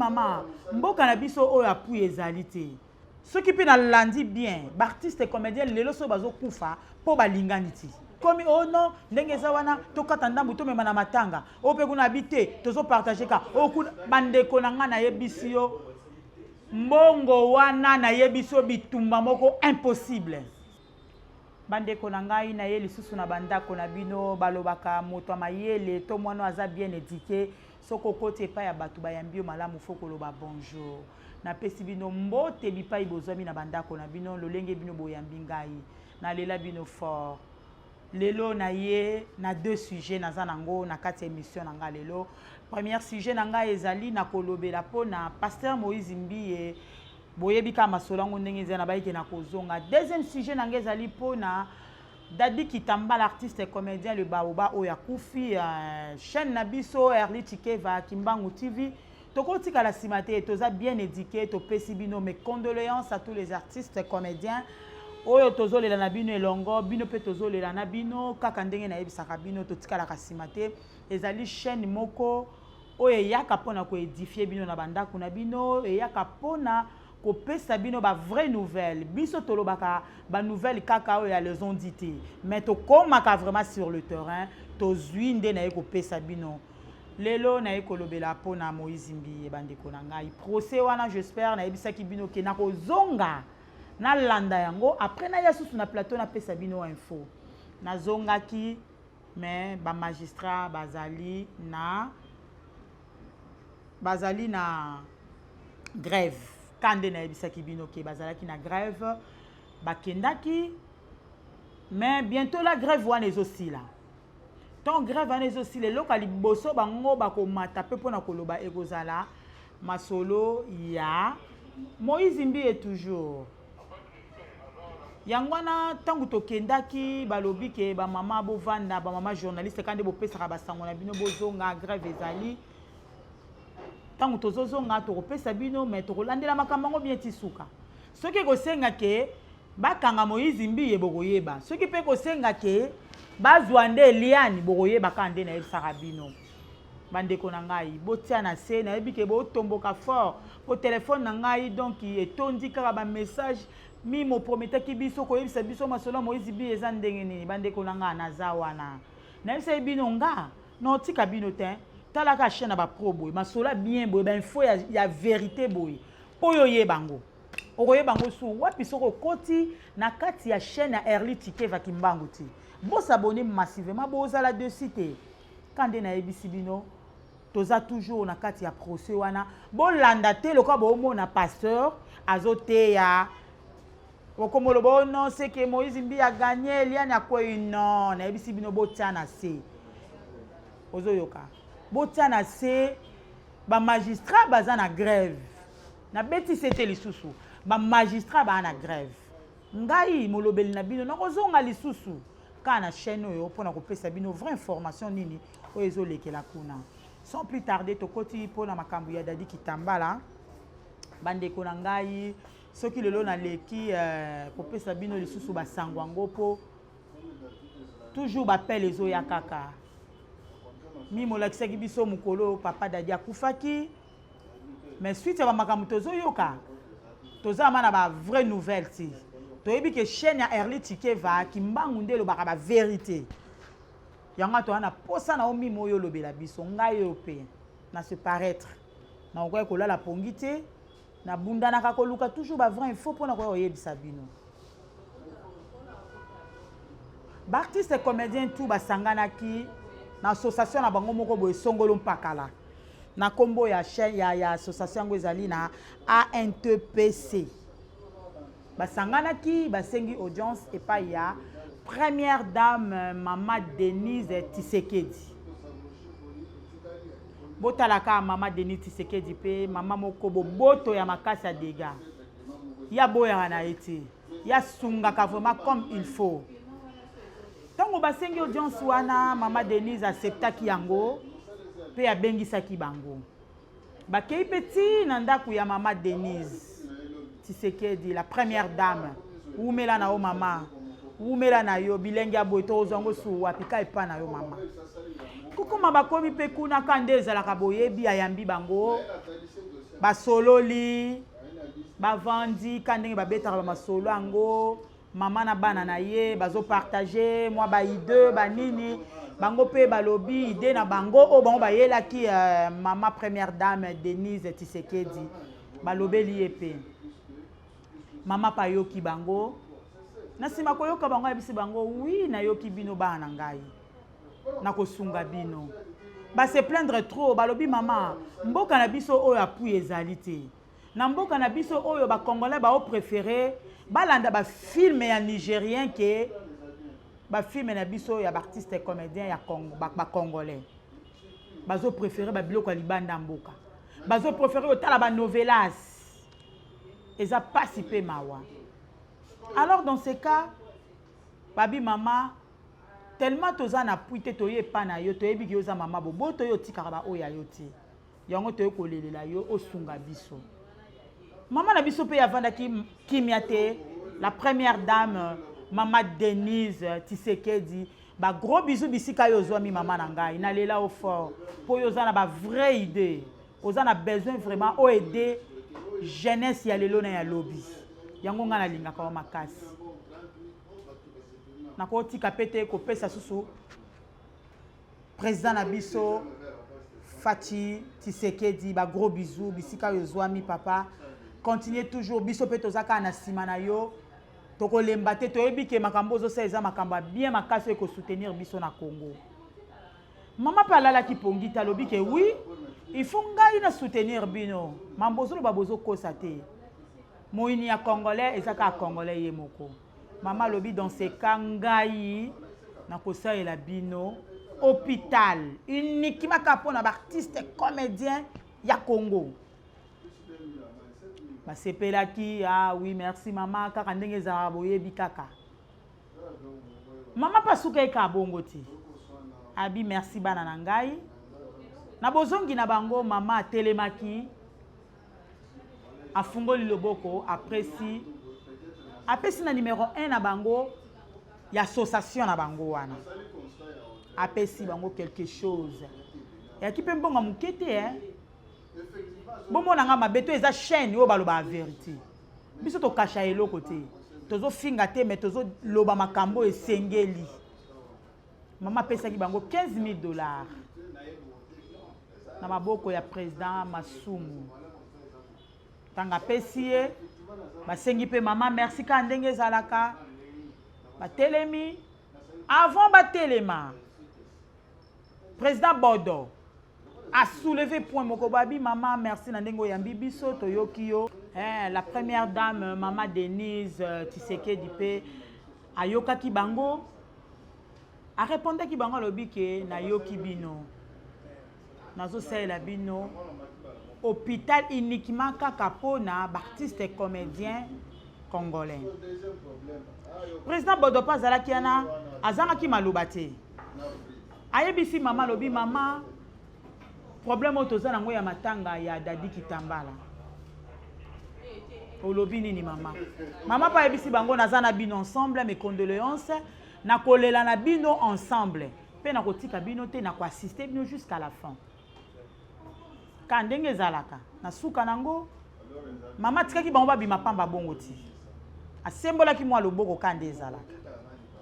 maman mboka na biso oyo apuyi ezali te soki mpe nalandi bien baartiste comédien lelo so bazokufa mpo balingani ti komi oh non ndenge eza wana tokata ndambu tomema na matanga oyo mpe kuna abi te tozopartage ka okuna bandeko na ngai nayebisi yo mbongo wana nayebisi yo bitumba moko impossible bandeko na ngai na ye lisusu na bandako na bino balobaka moto mayele to mwana aza bien éduqué soko okoti epai ya bato bayambi yo malamu fo koloba bonjour napesi bino mbote bipai bozwami na bandako na bino lolenge bino boyambi ngai nalela bino fort lelo na ye na deux sujets naza nango na kati ya émission na ngai lelo premier sujet na ngai ezali na kolobela po na pasteur Moïse Mbiye boyebi ka masolo ngo ndenge ezana bayike na kozonga deuxième sujet na ngai ezali po na Dadi Kitamba l'artiste et comédien le Baoba oya kufi chaîne na biso Erli Tikeva Kimbangu TV tokotika la simate toza bien éduqué to pesi bino mes condoléances à tous les artistes et comédiens oyo tozolela na bino elongo bino pe tozolela na bino kaka ndenge na yebisaka bino totika la simate ezali chaîne moko oyo yaka pona ko édifier bino na bandako na bino yaka pona ko pesa bino ba vraie nouvelle biso tolobaka ba nouvelle kaka oyo ya les ont dit mais to komaka vraiment sur le terrain to zwinde na ko pesa bino lelo na ekolobela pona Moïse Mbiye bandeko na ngai procès wana j'espère na yebisaki bino ke na ko zonga na landa yango après na ya susu na plateau na pesa bino info na zongaki mais ba magistrat bazali na grève kande na yebisaki bino ke bazalaki na grève bakendaki mais bientôt la grève wana ezosila ton grève wana ezosila eloko liboso bango bakomata pe mpona koloba ekozala masolo ya Moïse Mbiye toujours yango wana ntango tokendaki balobi ke bamama bovanda bamama journaliste kande bopesaka basango na bino bozonga grève ezali tango tozozonga tokopesa bino mais tokolandela makambo ngo bien tisuka soki kosenga ke bakanga Moïse Mbiye bokoyeba soki pe kosenga ke bazwa nde Eliane bokoyeba kande na yebisaka bino bandeko na ngai botia na se na yebi ke botomboka fort po téléphone na ngai donc etondi kaka ba message mi mo prometaki biso koyebisa biso masolo Moïse Mbiye eza ndenge nini bandeko na ngai naza wana na yebisa bino nga no tika bino te talaka chaîne ba pro boy masola bien boy ba info ya vérité boy oyo yebango okoyebango su wapi soko koti na kati ya chaîne ya Erli Tikeva Kimbangu ti bo s'abonner massivement bo zala de cité kande na yebisi bino toza toujours na kati ya procès wana bo landa te loka bo mona pasteur azote ya okomolo bo non c'est que Moïse Mbiye a gagné Eliane a quoi non na yebisi bino bo tia na se ozoyoka botia na se ba magistrat baza na grève na beti c'était lisusu ba magistrat ba na grève ngai molobeli na bino nakozonga lisusu kana chaîne oyo pona kopesa bino vraie information nini oyo ezolekela kuna sans plus tarder tokoti pona makambo ya Dadi Kitambala bandeko na ngai soki lelo na leki kopesa bino lisusu basango ngo po toujours bapel ezoya kaka mi molakisaki biso mukolo papa Dadi akufaki mais suite ya makambo tozoyoka tozama na ba vraie nouvelle ti toyebi ke chaîne ya Erli Tikeva Kimbangu nde lobaka ba vérité yanga to ana posa na omi moyo lobela biso ngai yo pe na se paraître na okoya kolala pongi te na bundana ka koluka toujours ba vrai info pona ko yebisa bino ba artiste comédien tout basanganaki na association na bango moko boye songolo mpakala na kombo ya chaîne ya association ngo ezali na ANTPC basanganaki basengi audience epai ya première dame Mama Denise Tshisekedi botalaka Mama Denise Tshisekedi pe mama moko boboto ya makasi ya dega ya boya na eti ya sungaka vraiment comme il faut. Tango basengi audience wana Mama Denise acceptaki yango pe abengisaki bango. Bakei petit na ndaku ya Mama Denise Tshisekedi la première dame. Umela na o mama. Umela na yo bilenge ya boito ozongo su apika epa na yo mama. Kuko mabakomi pe kuna kande ezalaka boyebi ayambi bango. basololi bavandi kandenge babetaka ba masolo ango mama na bana na ye bazo partager moi ba idée banini bango pe balobi idée na bango o bango bayelaki mama première dame Denise Tshisekedi balobeli epe mama pa yoki bango na sima koyoka bango yebisi bango oui na yoki bino bana ngai na kosunga bino ba se plaindre trop balobi mama mboka na biso oyo apuyi ezali te na mboka na biso oyo ba congolais ba o préféré balanda ba film ya nigérien ke ba film na biso ya artiste comédien ya Congo ba congolais bazo préféré ba biloko libanda mboka bazo préféré otala ba novelas eza pasi pe mawa. Alors dans ce cas babi mama tellement toza na puite toye pa na yo toyebi ki yoza mama bobo toyo tikaka ba oya yo ti yango toyo kolelela yo osunga biso mama na biso pe yavandaki kimia te la première dame mama Denise Tshisekedi ba gros bisous bisika yo zwa mi mama na ngai na lela au fort po yoza na ba vraie idée oza na besoin vraiment o aider jeunesse ya lelo na ya lobby yango nga na linga ka makasi na ko tika pete ko pesa susu président na biso Fati Tshisekedi ba gros bisous bisika yo zwa mi papa continuez toujours biso pe tozaka na sima na yo toko lemba te toyebi ke makambo zo sa eza makambo bien makasi ko soutenir biso na Congo mama palala ki pongita lobi ke oui il faut ngai na soutenir bino mambozo lo babozo kosa te moini ya congolais ezaka congolais ye moko mama lobi dans ce cas ngai na kosa ela bino hôpital uniquement kapona ba artiste comédien ya Congo ba sepelaki ah oui merci mama kaka ndenge za boyebi kaka mama pasuka eka bongo ti abi merci bana na ngai na bozongi na bango mama telemaki afungoli loboko apesi apesi na numéro 1 na bango ya association na bango wana apesi bango quelque chose ya ki pe mbonga mukete bomo nanga mabeto eza chaîne yo baloba vérité biso to kasha eloko te tozo finga te mais tozo loba makambo esengeli mama pesaki bango $15,000 na maboko ya président Masumu tanga pesie basengi pe mama merci ka ndenge ezalaka batelemi avant batelema président Bodo a soulevé point moko babi mama merci na ndenge oyambi biso toyoki yo la première dame mama Denise Tshisekedi pe ayokaki bango a répondaki bango lobi ke na yoki bino nazo saela bino hôpital uniquement kaka pona artiste comédien congolais président Bodo pa zalaki ana azangaki maloba te ayebisi mama lobi mama problème otoza nango ya matanga ya Dadi Kitambala olobi nini mama mama pa yebisi bango naza na bino ensemble mes condoléances na kolela na bino ensemble pe na kotika bino te na ko assister bino jusqu'à la fin ka ndenge ezalaka na suka nango mama tikaki bango babima pamba bongo ti asembolaki mwa loboko ka nde ezalaka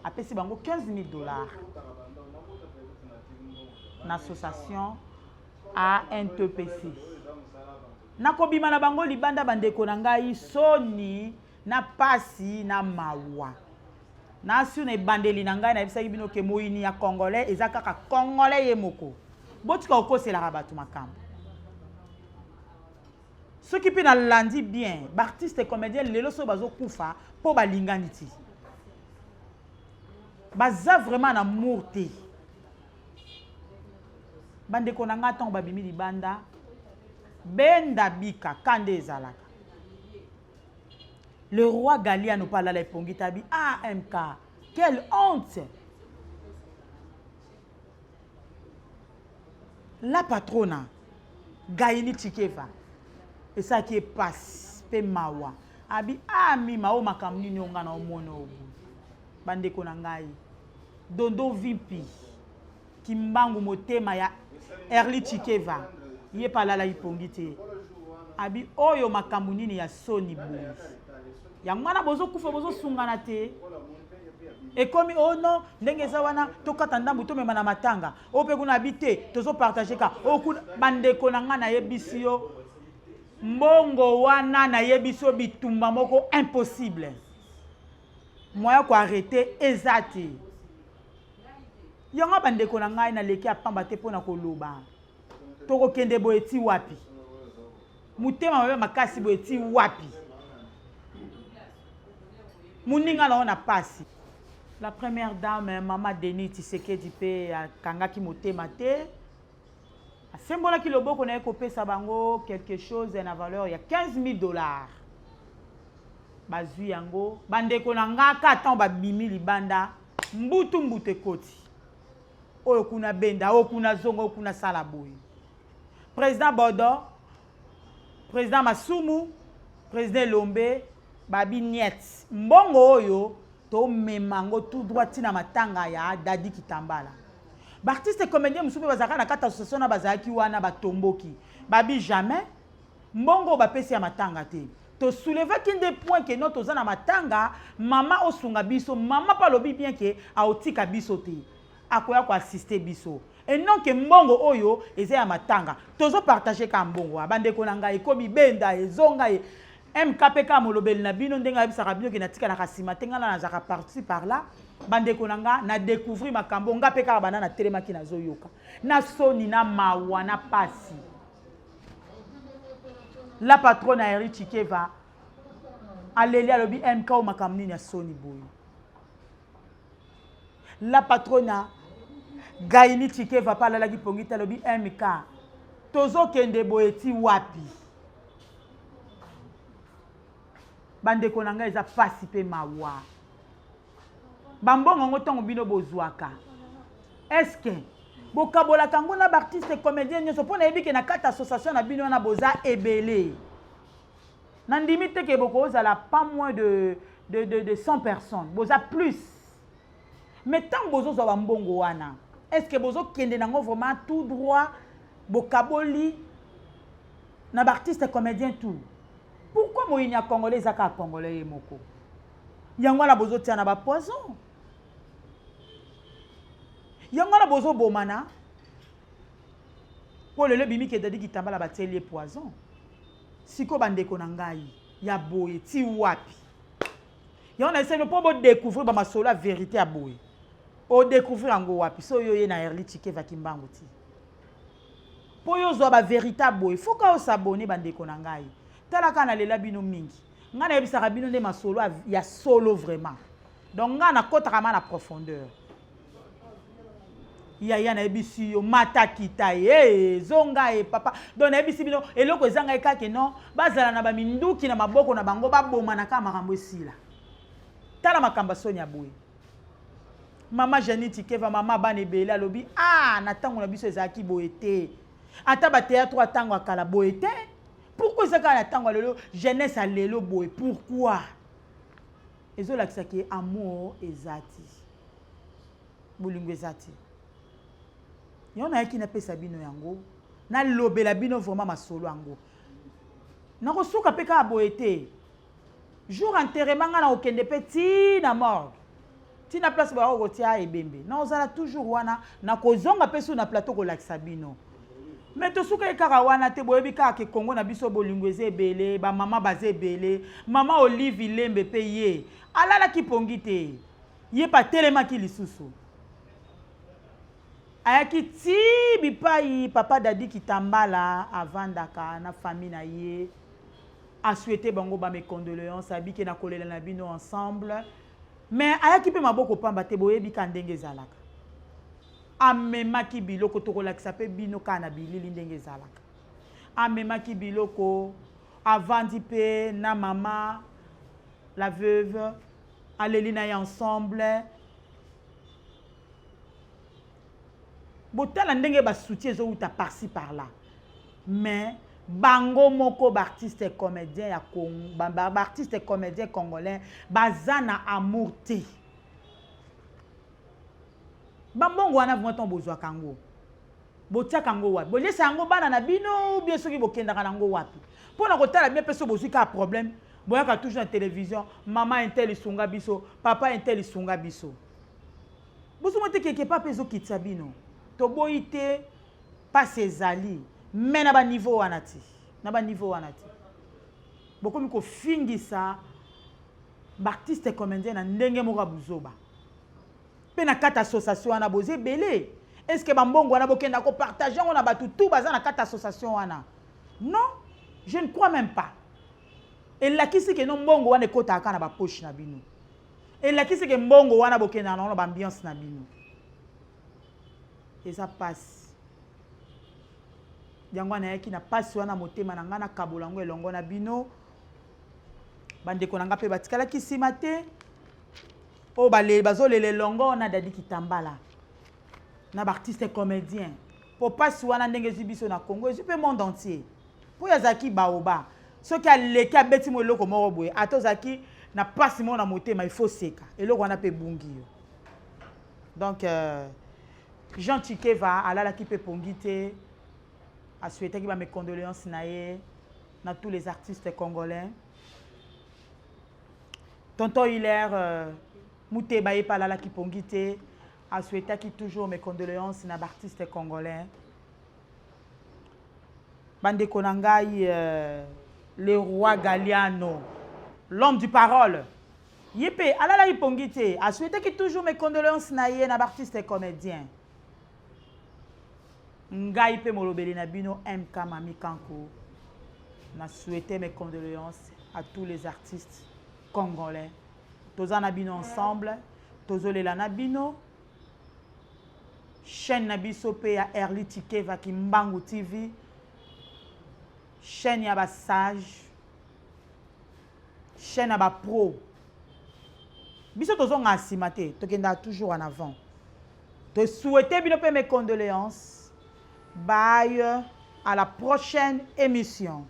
apesi bango $15,000 na association à NTPC nakobima na bango libanda bandeko na ngai soni na pasi na mawa na si na bandeli na ngai na ebisaki bino ke moyini ya congolais eza kaka congolais ye moko botika okoselaka bato makambo soki mpe na landi bien baartiste comédien lelo so bazokufa mpo balingani ti baza vraiment na amour te bandeko na nga ntango babimi libanda benda bika kande ezalaka le roi Galiano palala epongi tabi AMK quelle honte la patrona Gaini Chikeva esaki epasi pe mawa abi amima o makambo nini onga na omona obu bandeko na ngai dondo vimpi kimbangu motema ya Erli Chikeva ye palala ipongi te abi oyo makambo nini ya soni boye yango wana bozokufa bozosungana te ekomi oh non ndenge eza wana tokata ndambu tomema na matanga oyo mpe kuna abi te tozopartage ka okuna bandeko na nga nayebisi yo mbongo wana nayebisi yo bitumba moko impossible moya koarrete eza te yango bandeko na ngai naleki apamba te mpo na koloba tokokende boye ti wapi mutema mabe makasi boye ti wapi moninga na ona pasi. La première dame, Maman Denis Tshisekedi pe akangaki motema te. Asembolaki loboko na ekopesa bango quelque chose na valeur ya $15,000. Bazwi yango bandeko na ngaka tant babimi libanda mbutu ekoti. Oyo kuna benda, oyo kuna zongo, oyo kuna sala boye. Président Bodo, Président Masumu, Président Lombe, Babi Niet. Mbongo oyo to memango tout droit tina matanga ya Dadi Kitambala. Bartiste comédien musupe bazaka na kata association na bazaki wana batomboki. Babi jamais mbongo bapesi ya matanga te. To soulever kinde point que non toza na matanga mama osunga biso mama pa lobi bien que aotika biso te. Akoya ko assister biso. Et non que mbongo oyo eze ya matanga. Tozo partager ka mbongo abandeko na ngai ekomi benda ezonga e MKPK molobeli na bino ndenga bisaka bino ke natika na kasima tenga na zaka parti par là bandeko nanga na découvrir makambo nga pe ka bana na telemaki na zoyoka na soni na mawa na pasi. La patronne Eri Chikeva aleli alobi MK o makamni na soni boy. La patronne Gaini Chikeva pala la gipongita alobi MK tozo kende boeti wapi. Bandeko nanga eza pasi pe mawa. Bambongo ngotongo bino bozwaka. Est-ce que bokabola kango na artiste comédien nyoso pona ebike na kata association na bino na boza ebele. Na ndimi te ke boko ozala pas moins de 100 personnes, boza plus. Mais tant bozo zo bambongo wana, est-ce que bozo kende nango vraiment tout droit bokaboli na artiste comédien tout? Pourquoi moyinya congolais zaka congolais moko? Yango na bozo tia na ba poison. Yango na bozo bomana. Po lelo bimi ke Dadi Kitambala bateli poison. Siko bandeko na ngai ya boye ti wapi. Yango na essayer po bo découvrir ba masolo la vérité a boye. O découvrir ngo wapi so yo ye na Eri Chikeva kimbango ti. Po yo zo ba vérité a boye, faut ka o s'abonner bandeko na ngai. Tala kana lela bino mingi. Nga na yebisaka bino nde masolo ya solo vraiment. Donc nga na kotaka ma na profondeur. Ya na yebisi yo mata kita zonga papa. Donc na yebisi bino eloko ezanga ekake non bazala na ba minduki na maboko na bango baboma na kama makambo esila. Tala makamba Sonia boye. Mama Janine Tikeva mama bana ebele alobi na tango na biso ezaki boye te. Ata ba théâtre atango akala boye te. Pourquoi ça quand attend lelo jeunesse à lelo boy pourquoi ezo lakisa ki amour ezati bolingo ezati yona yaki na pesa bino yango na lobela bino vraiment masolo yango na kosuka peka boyete jour enterrement na okende petit na mort ti na place ba okotia ebembe na ozala toujours wana na kozonga peso na plateau ko lakisa bino. Mais tout ce que kaka wana te boyebi kaka ke Congo na biso bolingo ezebele ba mama bazebele mama Olive Lembe pe ye alala ki pongi te ye pa telema ki lisusu ayaki ti bipai papa Dadi Kitambala avandaka na famille na ye a souhaité bango ba mes condoléances abiki na kolela na bino ensemble mais ayaki pe maboko pamba te boyebi ka ndenge ezalaka. Amemaki biloko tokolakisa pe bino kana bilili ndenge ezalaka. Amemaki biloko avandi pe na mama la veuve aleli na ensemble. Botala ndenge ba soutien zo uta par-ci par-là. Mais bango moko artiste comédien ya Congo, artiste comédien congolais bazana amour te. Bambongo wana vraiment bozwa kango. Botia kango wapi? Bolesa yango bana na bino bien soki bokenda kanango wapi? Pour na kotala bien peso bozu ka problème. Boya ka toujours na télévision, maman intel isunga biso, papa intel isunga biso. Bozu mote quelque part peso kitsabino. To boite pas ezali, mais na ba niveau wanati. Na ba niveau wanati. Beaucoup miko fingisa artiste comédien na ndenge moko buzoba. Pe na kata association wana boze belé. Est-ce que bambongo wana bokenda ko partager on a batu tout baza na kata association wana? Non, je ne crois même pas. Et la kisi ke non mbongo wana ekota aka na ba poche na bino. Et la kisi ke mbongo wana bokenda na ba ambiance na bino. Et ça passe. Yango na yaki na passe wana motema na ngana kabolango elongo na bino. Bande konanga pe batikala kisima te. O bale bazolele longo na dadi kitambala. Na artiste comédien. Pour passe wana ndenge zibiso na Congo, et pe monde entier. Pour yazaki baoba. Ceux qui a leki a beti mo eloko moko boye. Ato zaki na passe mo na motema il faut seka. Eloko wana pe bungi yo. Donc Jean Tchikeva alala ki pe pongite. A souhaité ki ba mes condoléances na tous les artistes congolais. Tonton Hilaire Mouté Baye Palala qui pongite a souhaité qui toujours mes condoléances na artistes congolais. Bande Konangai le roi Galiano, l'homme du parole. Yépe alala qui pongite a souhaité qui toujours mes condoléances na artistes comédiens. Ngai pe molobeli na bino MK Mami Kanko. Na souhaité mes condoléances à tous les artistes congolais. Toza nabino ensemble, tozolela nabino. Chaîne nabiso pe ya Erli Tikeva ki Mbangu TV. Chaîne ya ba sage. Chaîne ya ba pro. Biso tozonga asimate, tokenda toujours en avant. To souhaiter bino pe mes condoléances. Bye à la prochaine émission.